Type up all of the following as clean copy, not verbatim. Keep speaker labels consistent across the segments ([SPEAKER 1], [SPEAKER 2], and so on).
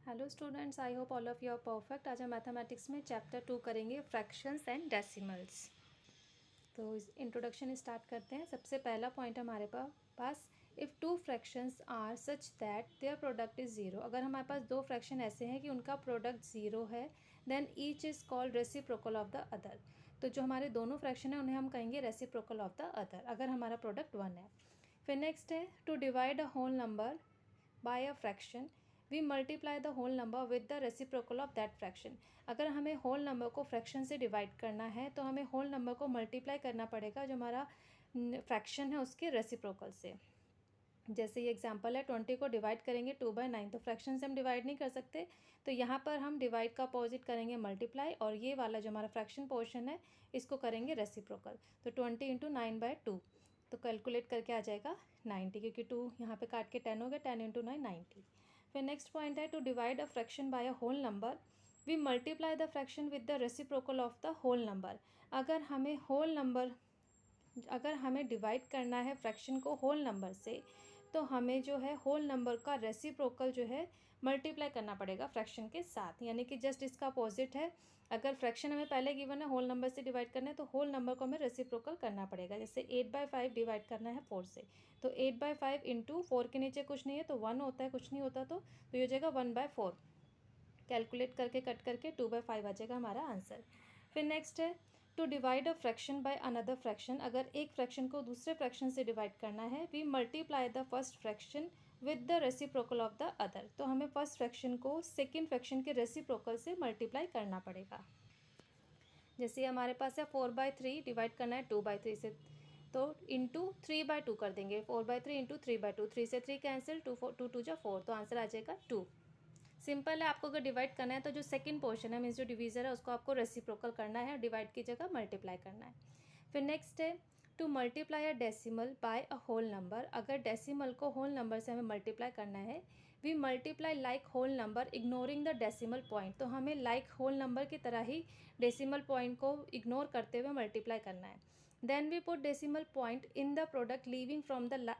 [SPEAKER 1] Hello students, I hope all of you are perfect. आज हम mathematics में chapter 2 करेंगे, फ्रैक्शंस एंड डेसिमल्स। तो इंट्रोडक्शन स्टार्ट करते हैं। सबसे पहला पॉइंट हमारे पास if two fractions are such that their product is zero. अगर हमारे पास दो फ्रैक्शन ऐसे हैं कि उनका प्रोडक्ट ज़ीरो है, then each is called reciprocal of the other. तो जो हमारे दोनों फ्रैक्शन हैं उन्हें हम कहेंगे रेसिप्रोकल ऑफ द अदर, अगर हमारा प्रोडक्ट वन है। फिर नेक्स्ट है to divide a whole number by a fraction we multiply the whole number with the reciprocal of that fraction. अगर हमें होल नंबर को फ्रैक्शन से डिवाइड करना है तो हमें होल नंबर को मल्टीप्लाई करना पड़ेगा जो हमारा फ्रैक्शन है उसके रेसिप्रोकल से। जैसे ये एग्जांपल है, 20 को डिवाइड करेंगे 2/9, तो फ्रैक्शन से हम डिवाइड नहीं कर सकते, तो यहाँ पर हम डिवाइड का अपोजिट करेंगे मल्टीप्लाई, और ये वाला जो हमारा फ्रैक्शन पोर्शन है इसको करेंगे रेसिप्रोकल। तो 20 इंटू 9/2, तो कैलकुलेट करके आ जाएगा 90, क्योंकि 2 यहाँ पे काट के 10 हो गया, 10 इंटू 9 90। फिर नेक्स्ट पॉइंट है to divide a fraction by a whole number we multiply the fraction with the reciprocal of the whole number. अगर हमें डिवाइड करना है फ्रैक्शन को होल नंबर से, तो हमें जो है होल नंबर का रेसिप्रोकल जो है मल्टीप्लाई करना पड़ेगा फ्रैक्शन के साथ, यानी कि जस्ट इसका अपोजिट है। अगर फ्रैक्शन हमें पहले गिवन है होल नंबर से डिवाइड करना है, तो होल नंबर को हमें रेसिप्रोकल करना पड़ेगा। जैसे 8/5 डिवाइड करना है 4 से, तो 8/5 इंटू 4 के नीचे कुछ नहीं है तो 1 होता है, कुछ नहीं होता तो ये हो जाएगा 1/4। कैलकुलेट करके कट करके 2/5 आ जाएगा हमारा आंसर। फिर नेक्स्ट है to divide a fraction by another fraction. अगर एक फ्रैक्शन को दूसरे फ्रैक्शन से डिवाइड करना है, we multiply the first fraction with the reciprocal of the other. तो हमें फर्स्ट फ्रैक्शन को सेकेंड फ्रैक्शन के रेसिप्रोकल से मल्टीप्लाई करना पड़ेगा। जैसे हमारे पास है 4/3 डिवाइड करना है 2/3 से, तो इंटू 3/2 कर देंगे। 4/3 इंटू 3/2, 3 से 3 कैंसिल, 2 2 जा 4, तो आंसर आ जाएगा 2। सिंपल है, आपको अगर डिवाइड करना है तो जो सेकंड पोर्शन है मीन्स जो डिवीज़र है उसको आपको रेसिप्रोकल करना है, डिवाइड की जगह मल्टीप्लाई करना है। फिर नेक्स्ट है to multiply a decimal by a whole number. अगर डेसिमल को होल नंबर से हमें मल्टीप्लाई करना है, we multiply like whole number ignoring the decimal point. तो हमें लाइक होल नंबर की तरह ही डेसिमल पॉइंट को इग्नोर करते हुए मल्टीप्लाई करना है। Then we put decimal point in the product leaving from the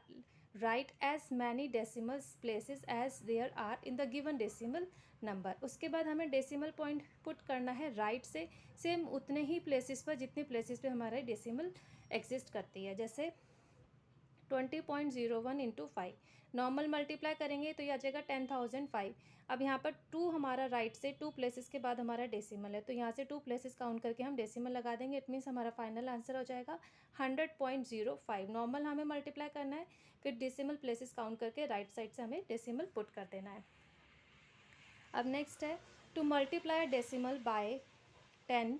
[SPEAKER 1] right as many decimal places as there are in the given decimal number. उसके बाद हमें डेसिमल पॉइंट पुट करना है राइट से सेम उतने ही प्लेसेस पर जितने प्लेसेस पे हमारा डेसिमल एग्जिस्ट करती है। जैसे 20.01 इंटू 5, नॉर्मल मल्टीप्लाई करेंगे तो ये आ जाएगा 10,005। अब यहाँ पर 2 हमारा राइट से 2 प्लेसेस के बाद हमारा डेसिमल है, तो यहाँ से 2 प्लेसेस काउंट करके हम डेसिमल लगा देंगे। इट मीन्स हमारा फाइनल आंसर हो जाएगा 100.05। नॉर्मल हमें मल्टीप्लाई करना है, फिर डेसिमल प्लेसेस काउंट करके राइट साइड से हमें डेसिमल पुट कर देना है। अब नेक्स्ट है to multiply decimal by 10,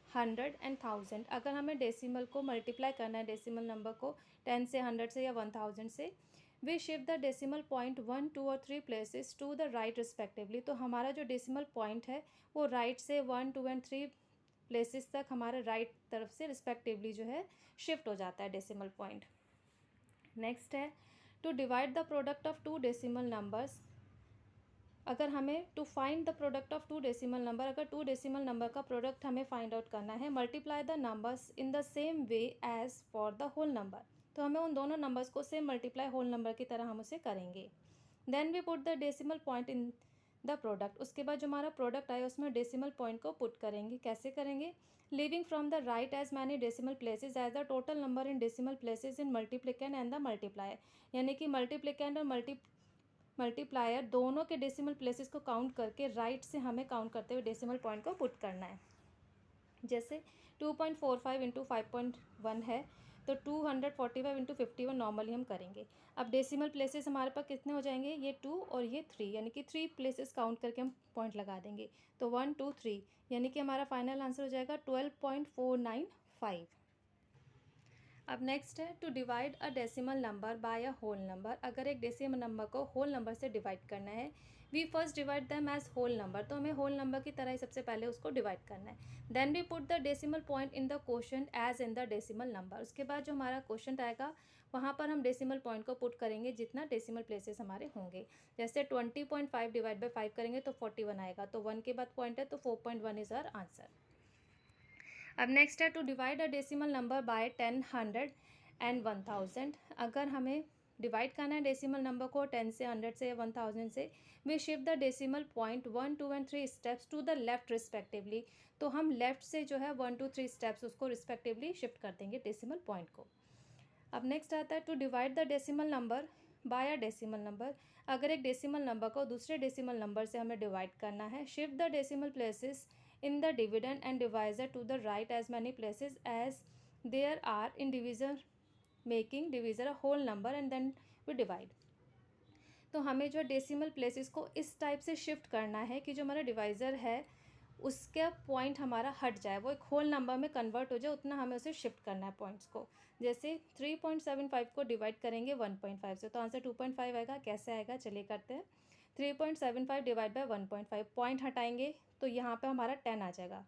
[SPEAKER 1] 100 and 1000। अगर हमें डेसिमल को मल्टीप्लाई करना है, डेसिमल नंबर को 10 से, 100 से या 1000 से, we shift the decimal point 1, 2 और 3 places to the right respectively. तो हमारा जो डेसिमल पॉइंट है वो राइट से 1, 2 एंड 3 प्लेसेस तक हमारे राइट तरफ से रिस्पेक्टिवली जो है शिफ्ट हो जाता है डेसिमल पॉइंट। नेक्स्ट है to divide the product of two decimal numbers. अगर हमें to find the product of two decimal number, अगर टू डेसिमल नंबर का प्रोडक्ट हमें फाइंड आउट करना है, multiply the numbers in the same way as for the whole number. तो हमें उन दोनों नंबर्स को सेम मल्टीप्लाई होल नंबर की तरह हम उसे करेंगे। Then we put the decimal point in the product. उसके बाद जो हमारा प्रोडक्ट आया उसमें डेसिमल पॉइंट को पुट करेंगे। कैसे करेंगे? Living from the right as many decimal places as the total number in decimal places in multiplicand and the multiplier. यानी कि मल्टीप्लिकेंड और मल्टीप्लायर दोनों के डेसिमल प्लेसेस को काउंट करके राइट से हमें काउंट करते हुए डेसिमल पॉइंट को पुट करना है। जैसे 2.45 इंटू 5.1 है, तो 245 इंटू 51 नॉर्मली हम करेंगे। अब डेसिमल प्लेसेस हमारे पास कितने हो जाएंगे? ये 2 और ये 3, यानी कि 3 प्लेसेस काउंट करके हम पॉइंट लगा देंगे। तो 1 2 3, यानी कि हमारा फाइनल आंसर हो जाएगा 12.495। अब नेक्स्ट है to divide a decimal number by a whole number. अगर एक डेसिमल नंबर को होल नंबर से डिवाइड करना है, we first divide them as whole number. तो हमें होल नंबर की तरह ही सबसे पहले उसको डिवाइड करना है। Then we put the decimal point in the quotient as in the decimal number. उसके बाद जो हमारा क्वोशंट आएगा वहाँ पर हम डेसिमल पॉइंट को पुट करेंगे जितना डेसिमल प्लेसेस हमारे होंगे। जैसे 20.5 डिवाइड बाई 5 करेंगे तो 41 आएगा, तो 1 के बाद पॉइंट है तो 4.1 इज़ आवर आंसर। अब नेक्स्ट है to divide a decimal number by 10, 100 and 1000। अगर हमें डिवाइड करना है डेसिमल नंबर को 10 से, 100 से या 1000 से, we shift the decimal point 1, 2 and 3 steps to the left respectively. तो हम लेफ्ट से जो है 1, 2, 3 स्टेप्स उसको रिस्पेक्टिवली शिफ्ट कर देंगे डेसिमल पॉइंट को। अब नेक्स्ट आता है to divide the decimal number by a decimal number. अगर एक डेसिमल नंबर को दूसरे डेसिमल नंबर से हमें डिवाइड करना है, shift the decimal places in the dividend and divisor to the right as many places as there are in divisor, making divisor a whole number and then we divide. तो हमें जो decimal places को इस type से shift करना है कि जो हमारा डिवाइज़र है उसका पॉइंट हमारा हट जाए, वो एक होल नंबर में कन्वर्ट हो जाए, उतना हमें उसे शिफ्ट करना है पॉइंट्स को। जैसे 3.75 को डिवाइड करेंगे 1.5 से तो आंसर 2.5 आएगा। कैसे आएगा चलिए करते हैं। 3.75 डिवाइड बाय 1.5, पॉइंट हटाएंगे तो यहाँ पे हमारा 10 आ जाएगा।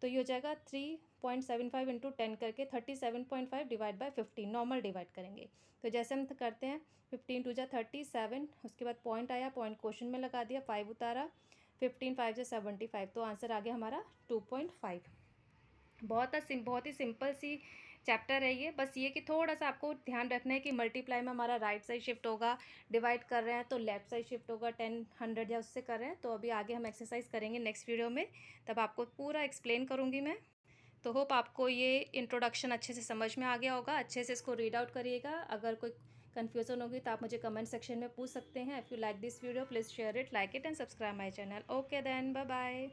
[SPEAKER 1] तो ये हो जाएगा 3.75 इंटू 10 करके 37.5 डिवाइड बाय 15, नॉर्मल डिवाइड करेंगे। तो जैसे हम करते हैं 15 टू जा 37, उसके बाद पॉइंट आया, पॉइंट क्वेश्चन में लगा दिया, 5 उतारा, 15 5 से 75, तो आंसर आ गया हमारा 2.5। बहुत ही सिंपल सी चैप्टर है ये। बस ये कि थोड़ा सा आपको ध्यान रखना है कि मल्टीप्लाई में हमारा राइट साइड शिफ्ट होगा, डिवाइड कर रहे हैं तो लेफ्ट साइड शिफ्ट होगा, 10, 100 या उससे कर रहे हैं। तो अभी आगे हम एक्सरसाइज करेंगे नेक्स्ट वीडियो में, तब आपको पूरा एक्सप्लेन करूँगी मैं। तो होप आपको ये इंट्रोडक्शन अच्छे से समझ में आ गया होगा। अच्छे से इसको रीड आउट करिएगा। अगर कोई कन्फ्यूज़न होगी तो आप मुझे कमेंट सेक्शन में पूछ सकते हैं। If you like this video please share it, like it and subscribe my channel. Okay then, bye bye.